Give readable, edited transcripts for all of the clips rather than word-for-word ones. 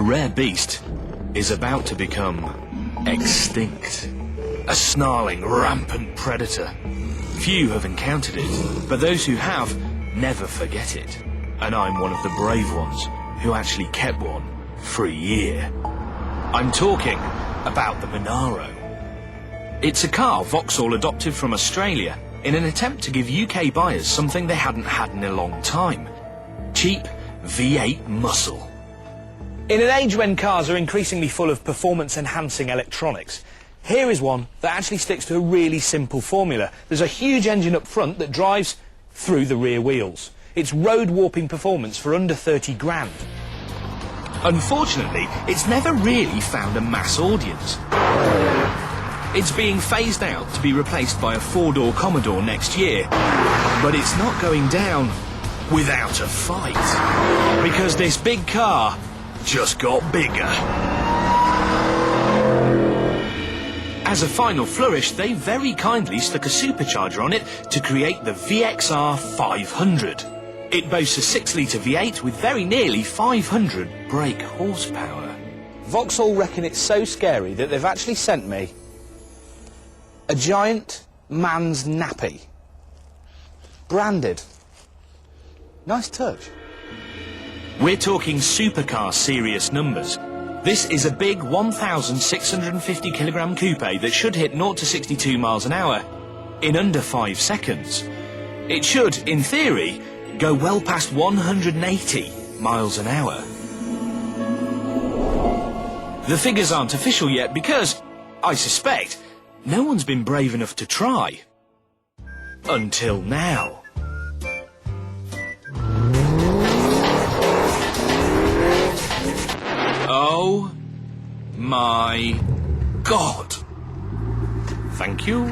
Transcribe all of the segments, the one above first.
rare beast is about to become extinct. A snarling, rampant predator. Few have encountered it, but those who have never forget it. And I'm one of the brave ones who actually kept one for a year. I'm talking about the Monaro. It's a car Vauxhall adopted from Australia in an attempt to give UK buyers something they hadn't had in a long time. Cheap V8 muscle. In an age when cars are increasingly full of performance-enhancing electronics, here is one that actually sticks to a really simple formula. There's a huge engine up front that drives through the rear wheels. It's road-warping performance for under 30 grand. Unfortunately, it's never really found a mass audience. It's being phased out to be replaced by a four-door Commodore next year. But it's not going down without a fight. Because this big car just got bigger. As a final flourish, they very kindly stuck a supercharger on it to create the VXR 500. It boasts a 6-litre V8 with very nearly 500 brake horsepower. Vauxhall reckon it's so scary that they've actually sent me a giant man's nappy. Branded. Nice touch. We're talking supercar serious numbers. This is a big 1,650 kilogram coupe that should hit 0 to 62 miles an hour in under 5 seconds. It should, in theory, go well past 180 miles an hour. The figures aren't official yet because, I suspect, no one's been brave enough to try. Until now. Oh my God. Thank you.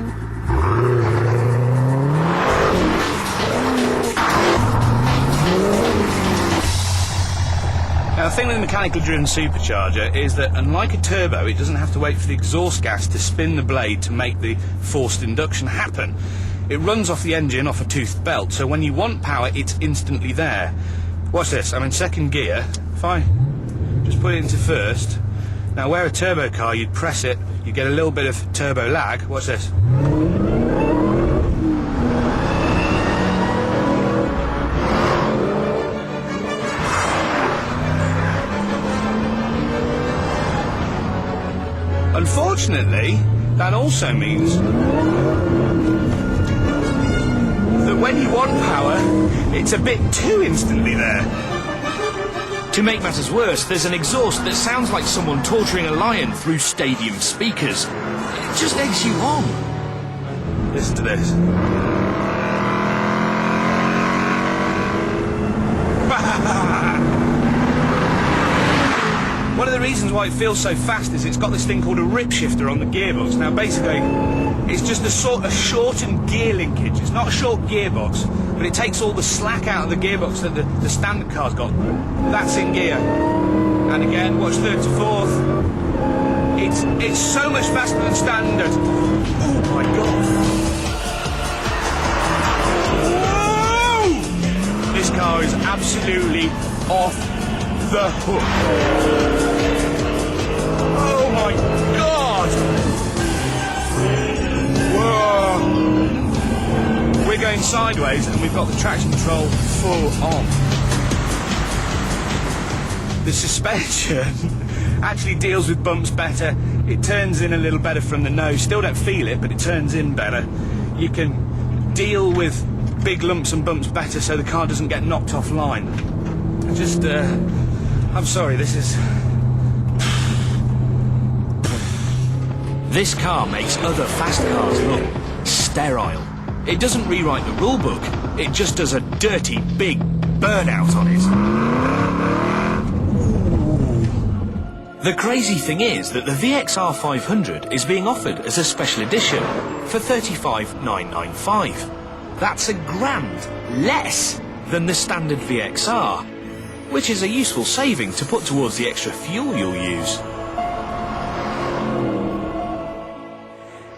Now, the thing with a mechanically driven supercharger is that, unlike a turbo, it doesn't have to wait for the exhaust gas to spin the blade to make the forced induction happen. It runs off the engine off a toothed belt, so when you want power, it's instantly there. Watch this, I'm in second gear. If I just put it into first, now where a turbo car, you'd press it, you get a little bit of turbo lag. Watch this. Unfortunately, that also means that when you want power, it's a bit too instantly there. To make matters worse, there's an exhaust that sounds like someone torturing a lion through stadium speakers. It just eggs you on. Listen to this. One of the reasons why it feels so fast is it's got this thing called a rip shifter on the gearbox. Now, basically, it's just a sort of shortened gear linkage. It's not a short gearbox, but it takes all the slack out of the gearbox that the standard car's got. That's in gear. And again, watch third to fourth. It's so much faster than standard. Oh my God. Whoa! This car is absolutely off the hook. Oh my God! Whoa! We're going sideways and we've got the traction control full on. The suspension actually deals with bumps better. It turns in a little better from the nose. Still don't feel it, but it turns in better. You can deal with big lumps and bumps better so the car doesn't get knocked offline. I'm sorry, this is... This car makes other fast cars look sterile. It doesn't rewrite the rule book, it just does a dirty, big burnout on it. The crazy thing is that the VXR 500 is being offered as a special edition for $35,995. That's $1,000 less than the standard VXR, which is a useful saving to put towards the extra fuel you'll use.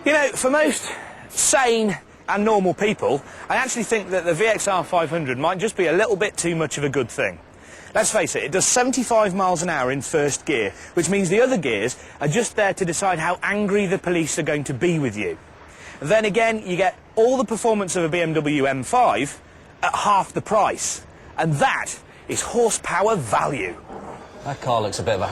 You know, for most sane and normal people, I actually think that the VXR 500 might just be a little bit too much of a good thing. Let's face it, it does 75 miles an hour in first gear, which means the other gears are just there to decide how angry the police are going to be with you. Then again, you get all the performance of a BMW M5 at half the price. And that is horsepower value. That car looks a bit of a